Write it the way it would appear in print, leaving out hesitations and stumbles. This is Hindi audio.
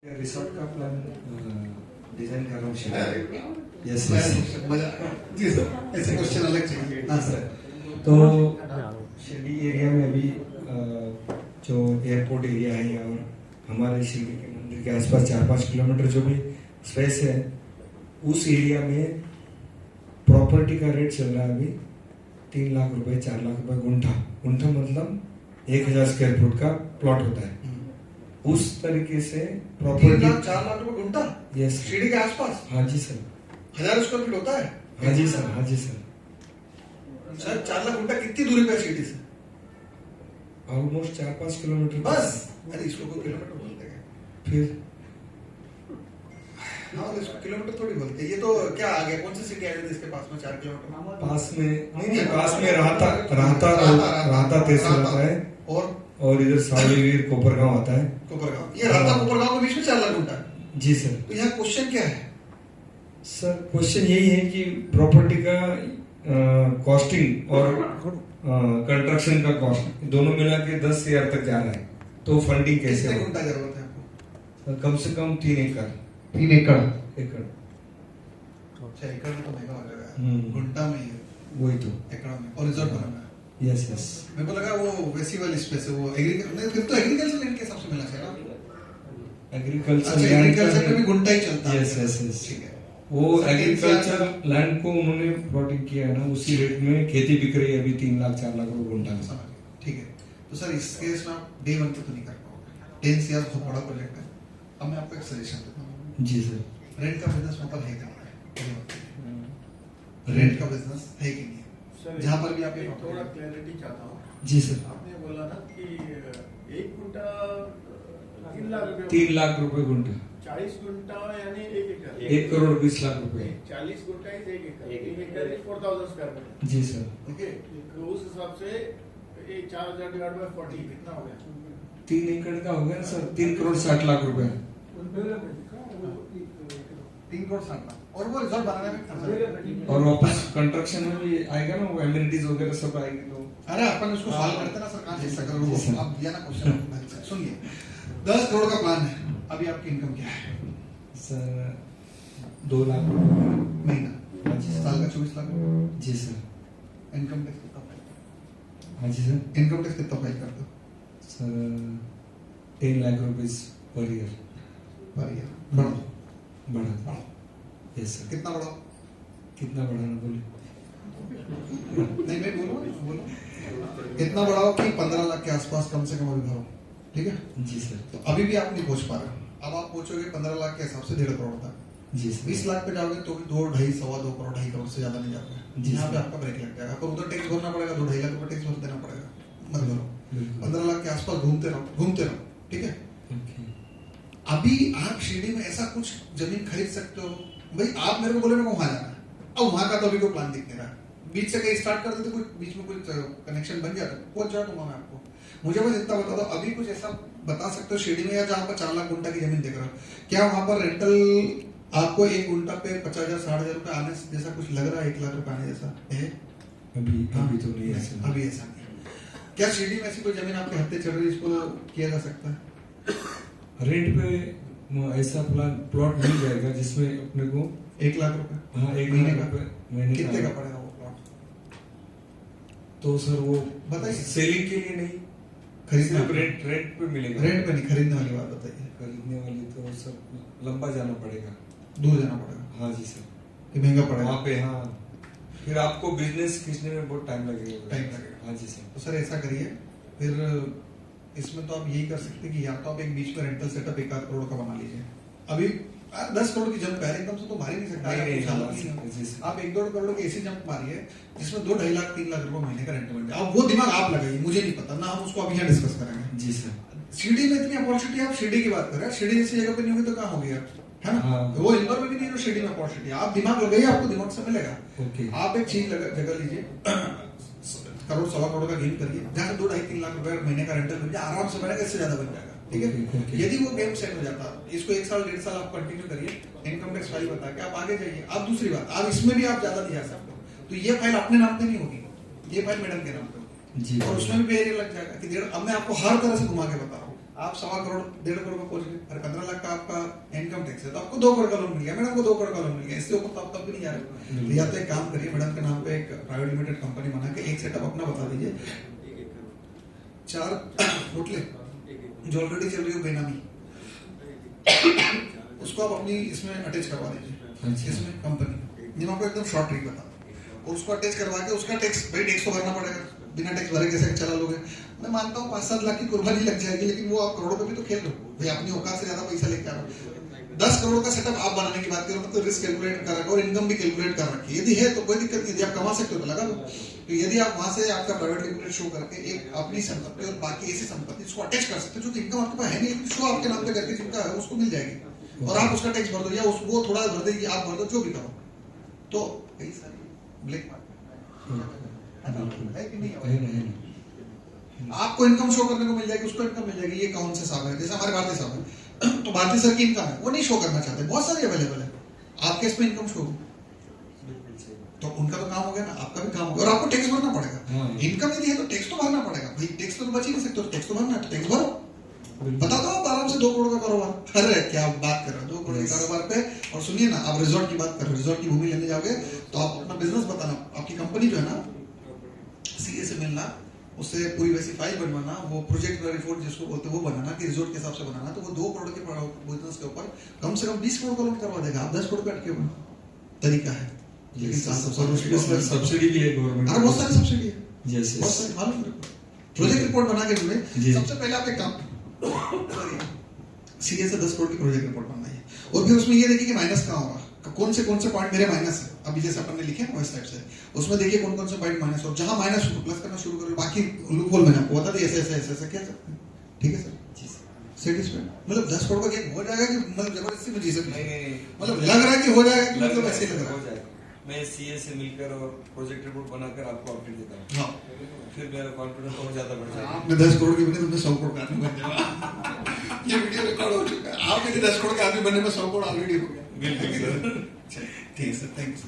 रिसोर्ट का प्लान डिजाइन कर रहा हूँ सर। यस जी सर, ऐसे क्वेश्चन अलग चाहिए। हाँ सर। तो शिरडी एरिया में अभी जो एयरपोर्ट एरिया है और हमारे शिरडी के मंदिर के आसपास 4-5 किलोमीटर जो भी स्पेस है उस एरिया में प्रॉपर्टी का रेट चल रहा है अभी 3 लाख रुपए 4 लाख रुपए गुंठा। गुंठा मतलब 1000 स्क्वायर फुट का प्लॉट होता है। उस तरीके से 3 प्रॉपर्टी लाख 4 लाख रुपए गुंठा यस शिरडी के आसपास। हाँ जी सर। 1000 स्क्वायर फीट होता है। हाँ जी सर। हाँ जी सर। सर 4 लाख गुंठा कितनी दूरी पे है शिरडी से? ऑलमोस्ट 4-5 किलोमीटर बस। अरे इसको कोई किलोमीटर बोलते हैं? फिर हाँ तो इसको किलोमीटर थोड़ी बोलते हैं। ये तो क्या आ गया, कौन सी सिटी आ गई इसके पास में 4 किलोमीटर? पास में नहीं पास में राहता तहसील आता है और इधर सावलीवीर कोपरगांव आता है। कोपरगांव, ये राहता कोपरगांव के बीच में 4 लाख गुंठा है। जी सर। तो यहाँ क्वेश्चन क्या है सर? क्वेश्चन यही है कि प्रॉपर्टी का कॉस्टिंग और कंस्ट्रक्शन का कॉस्ट दोनों मिला के 10,000 तक जा रहा है। तो फंडिंग कैसे कितने होगा? गुंठा जरूरत है आपको? कम से कम 3 एकड़। 3 एकड़। एकड़। अच्छा, एकड़ में तो महंगा हो जाएगा। गुंठा में ही है। वही तो एकड़ में और रिजॉर्ट बनाना है। Yes yes. मेरे को लगा वो वैसी वाली स्पेस है, वो एग्रीकल्चर, फिर तो एग्रीकल्चर लैंड के हिसाब से मिलना चाहिए ना। एग्रीकल्चर अच्छा, एग्रीकल्चर में भी गुंठा ही चलता है। Yes yes yes. ठीक है। वो एग्रीकल्चर लैंड को उन्होंने प्लॉटिंग किया है ना, उसी रेट में खेती बिक रही है अभी 3 लाख 4 लाख रुपए गुंठा में। समझ गए। ठीक है। तो सर इस केस में आप डे 1 पे तो नहीं कर पाओगे। 10 से बहुत बड़ा प्रोजेक्ट है। अब मैं आपको एक सजेशन देता हूँ। जी सर। रेंट का बिजनेस वहाँ पर है क्या? रेंट का बिजनेस है कि नहीं? जहाँ पर भी आप ये थोड़ा क्लैरिटी चाहता हूँ। जी सर। आपने बोला ना कि 1 गुंठा 3 लाख रुपए। 3 लाख रुपए गुंठा। 40 गुंठा यानी 1 एकड़। 1 करोड़ 20 लाख रुपए। 40 गुंठा इज 1 एकड़। 1 एकड़ इज 4000 स्क्वायर फीट। जी सर। ओके, तो उस हिसाब से 4000 डिवाइड बाय 40 कितना हो गया? 3 एकड़ का हो गया सर 3 करोड़ 60 लाख रुपए। 3 करोड़ 60 लाख और वो रिजॉर्ट बनाने में खर्चा। और वापस कंस्ट्रक्शन में भी आएगा ना, वो एमिनिटीज वगैरह सब आएगी। तो अरे अपन उसको सॉल्व करते ना सर, कहाँ से सकल जी सर। आप दिया ना क्वेश्चन। सुनिए, 10 करोड़ का प्लान है। अभी आपकी इनकम क्या है? सर 2 लाख रुपए महीना। हाँ जी सर। साल का 24 लाख। जी सर। इनकम टैक्स कितना फाइल? हाँ जी सर। इनकम टैक्स कितना फाइल करते हो? Sir 10 lakh rupees per year. Per year. बढ़ाओ। बढ़ा। Yes sir. कितना बढ़ाओ? कितना बढ़ाना बोले? नहीं मैं बोलो। इतना बढ़ाओ कि 15 लाख के आसपास कम से कम अभी भरो। ठीक है? जी सर। तो अभी भी आप नहीं पहुंच पा रहे। अब आप पहुंचोगे 15 लाख के हिसाब से 1.5 करोड़ तक। जी सर। 20 लाख पे जाओगे तो भी 2, 2.5, सवा 2 करोड़, 2.5 करोड़ से ज्यादा नहीं जाओगे। जी यहाँ पे सर। आपका ब्रेक लग जाएगा। पर उधर टैक्स भरना पड़ेगा, 2-2.5 लाख रुपए टैक्स भर देना पड़ेगा। मत भरो। बिल्कुल। 15 लाख के आसपास घूमते रहो। ठीक है? ओके। अभी आप शिरडी में ऐसा कुछ जमीन खरीद सकते हो। भाई आप मेरे को बोले मेरे को वहां जाना है, अब वहां का तो अभी कोई प्लान दिख नहीं रहा। बीच से कहीं स्टार्ट कर देते, कोई बीच में कोई कनेक्शन बन जाता, पहुंच जाऊंगा मैं आपको। मुझे बस इतना बता दो, अभी कुछ ऐसा बता सकते हो शिरडी में या जहाँ पर 4 लाख गुंठा की जमीन देख रहा हो, क्या वहां पर रेंटल आपको 1 गुंठा पे 50,000 60,000 रुपए आने जैसा कुछ लग रहा है? 1 लाख रुपए आने जैसा है? अभी तो नहीं है सर। अभी ऐसा नहीं। क्या शिरडी में ऐसी कोई जमीन आपके हत्थे चढ़ रही है, इसको किया जा सकता है? रेंट पे ऐसा प्लॉट मिल जाएगा जिसमें अपने को 1 लाख रुपए। हाँ 1 महीने लाख का? रुपए महीने कितने का पड़ेगा वो प्लॉट? तो सर वो बताइए। सेलिंग के लिए नहीं, खरीदना? रेंट पे मिलेगा। रेंट पे नहीं, खरीदने वाली बात बताइए। खरीदने वाली तो सर लंबा जाना पड़ेगा, दूर जाना पड़ेगा। हाँ जी सर। कि महंगा पड़ेगा? वहाँ पे हाँ, फिर आपको बिजनेस खींचने में बहुत टाइम लगेगा। हाँ जी सर। तो सर ऐसा करिए, फिर इसमें तो आप यही कर सकते हैं कि या तो आप एक बीच में रेंटल सेटअप 1 करोड़ का बना लीजिए। अभी 10 करोड़ की जंप है, एकदम से तो मार ही नहीं सकता। आप 1-1.5 करोड़ की ऐसी जंप मारिए जिसमें 2-2.5 लाख 3 लाख रुपए महीने का रेंट बन जाए। अब वो दिमाग आप लगाइए, मुझे नहीं पता ना, हम उसको अभी यहाँ डिस्कस करेंगे। जी सर। शिरडी में इतनी अपॉर्चुनिटी, आप शिरडी की बात कर रहे हैं, शिरडी जैसी जगह पे नहीं होगी तो कहाँ होगी आप? है ना? हाँ। वो इंदौर में भी नहीं है, शिरडी में अपॉर्चुनिटी। आप दिमाग लगाइए, आपको दिमाग से मिलेगा। ओके। आप एक चीज जगह लीजिए, करोड़ सवा करोड़ का गेम करिए, जहाँ से 2-2.5-3 लाख रुपए महीने का रेंटल मिल जाए, आराम से बनेगा, इससे ज्यादा बन जाएगा। ठीक है? यदि वो गेम सेट हो जाता, इसको 1 साल 1.5 साल आप कंटिन्यू करिए, इनकम टैक्स फाइल बता के आप आगे जाइए। अब दूसरी बात, आप इसमें भी आप ज्यादा नहीं जा सकते हो, तो ये फाइल अपने नाम पे नहीं होगी, ये फाइल मैडम के नाम पे होगी। जी। और उसमें भी एरिया लग जाएगा कि अब मैं आपको हर तरह से घुमा के बता रहा हूँ। आप 1.25 करोड़ 1.5 करोड़ में पहुंच गए, अरे 15 लाख का आपका इनकम टैक्स है तो आपको 2 करोड़ का लोन मिल गया, मैडम को 2 करोड़ का लोन मिल गया, इससे ऊपर तो आप तब भी नहीं जा रहे। तो या तो एक काम करिए, मैडम के नाम पे एक प्राइवेट लिमिटेड कंपनी बना के एक सेटअप अपना बता दीजिए, 4 होटलें जो ऑलरेडी चल रही हो बेनामी, उसको आप अपनी इसमें अटैच करवा दीजिए, इसमें कंपनी जिन आपको एकदम शॉर्ट ट्रिक बता, और उसको अटैच करवा के उसका टैक्स भाई टैक्स तो भरना पड़ेगा, बिना टैक्स भरे कैसे चला लोगे। मैं मानता हूँ 5-7 लाख की कुर्बानी लग जाएगी, लेकिन वो आप करोड़ों पे भी तो खेल रहे हो भाई, अपनी औकात से ज्यादा पैसा लेके आ रहे हो। 10 करोड़ का सेटअप आप बनाने की बात करो, मतलब रिस्क कैलकुलेट कर रखा और इनकम भी कैलकुलेट कर रखी है, यदि है तो कोई दिक्कत नहीं, यदि आप कमा सकते हो तो लगा दो। तो यदि आप वहां से आपका प्राइवेट लिमिटेड शो करके एक अपनी संपत्ति और बाकी ऐसी संपत्ति इसको अटैच कर सकते हो, जो इनकम आपके पास है नहीं, शो आपके नाम पे करके जिनका है उसको मिल जाएगी, और आप उसका टैक्स भर दो या वो थोड़ा भर देगी, आप भर दो, जो भी करो। तो कई सारी ब्लैक मार्केट है कि नहीं, आपको इनकम शो करने को मिल जाएगी, उसको इनकम मिल जाएगी, ये कौन से साहब है, जैसे हमारे भारतीय साहब है तो भारतीय सर की इनकम है वो नहीं शो करना चाहते, बहुत सारी अवेलेबल है, आपके इसमें इनकम शो हो तो उनका तो काम हो गया ना, आपका भी काम हो गया, और आपको टैक्स भरना पड़ेगा। इनकम यदि है तो टैक्स तो भरना पड़ेगा भाई, टैक्स तो बच ही नहीं सकते, टैक्स तो भरना है तो टैक्स भरो। बता दो आप आराम से 2 करोड़ का कारोबार, अरे क्या बात कर रहे हो 2 करोड़ के कारोबार पे। और सुनिए ना, आप रिजॉर्ट की बात कर रहे हो, रिजॉर्ट की भूमि लेने जाओगे तो आप अपना बिजनेस बताना, आपकी कंपनी जो है ना सीए से मिलना, उससे पूरी वैसी फाइल बनवाना, वो प्रोजेक्ट रिपोर्ट जिसको बोलते हैं वो बनाना कि रिजॉर्ट के हिसाब से बनाना, तो वो 2 करोड़ के बिजनेस के ऊपर कम से कम 20 करोड़ का लोन करवा देगा, आप 10 करोड़ पे अटके हुए तरीका है। लेकिन सब्सिडी भी है गवर्नमेंट, बहुत सारी सब्सिडी है, जैसे बहुत सारी मालूम है। प्रोजेक्ट रिपोर्ट बना के सबसे पहले आप एक काम सीए से 10 करोड़ की प्रोजेक्ट रिपोर्ट बनाइए, और फिर उसमें ये देखिए कि माइनस कहाँ होगा, कौन से पॉइंट मेरे माइनस है, अभी जैसे अपन ने लिखे ना वैसे टाइप से, उसमें देखिए कौन से पॉइंट माइनस हो, जहां माइनस हो तो प्लस करना शुरू करो, बाकी लूप होल मैंने आपको बता दिया, ऐसे ऐसे ऐसे क्या सकते हैं, ठीक है सर, सेटिस्फाइड। मतलब 10 करोड़ का गेम हो जाएगा कि मतलब जबरदस्ती में जी सकते हैं, मतलब लग रहा है कि हो जाएगा कि मतलब ऐसे लग रहा है। मैं सीए से मिलकर और प्रोजेक्ट रिपोर्ट बनाकर आपको अपडेट देता हूँ, हाँ, फिर मेरा कॉन्फिडेंस और ज्यादा बढ़ जाएगा। आपने 10 करोड़ की बने, तुमने 100 करोड़ का आदमी बन जाओ। ये वीडियो रिकॉर्ड हो चुका है, आप यदि 10 करोड़ का आदमी बनने में 100 करोड़ ऑलरेडी हो गया। बिल्कुल सर, ठीक है सर, थैंक्स।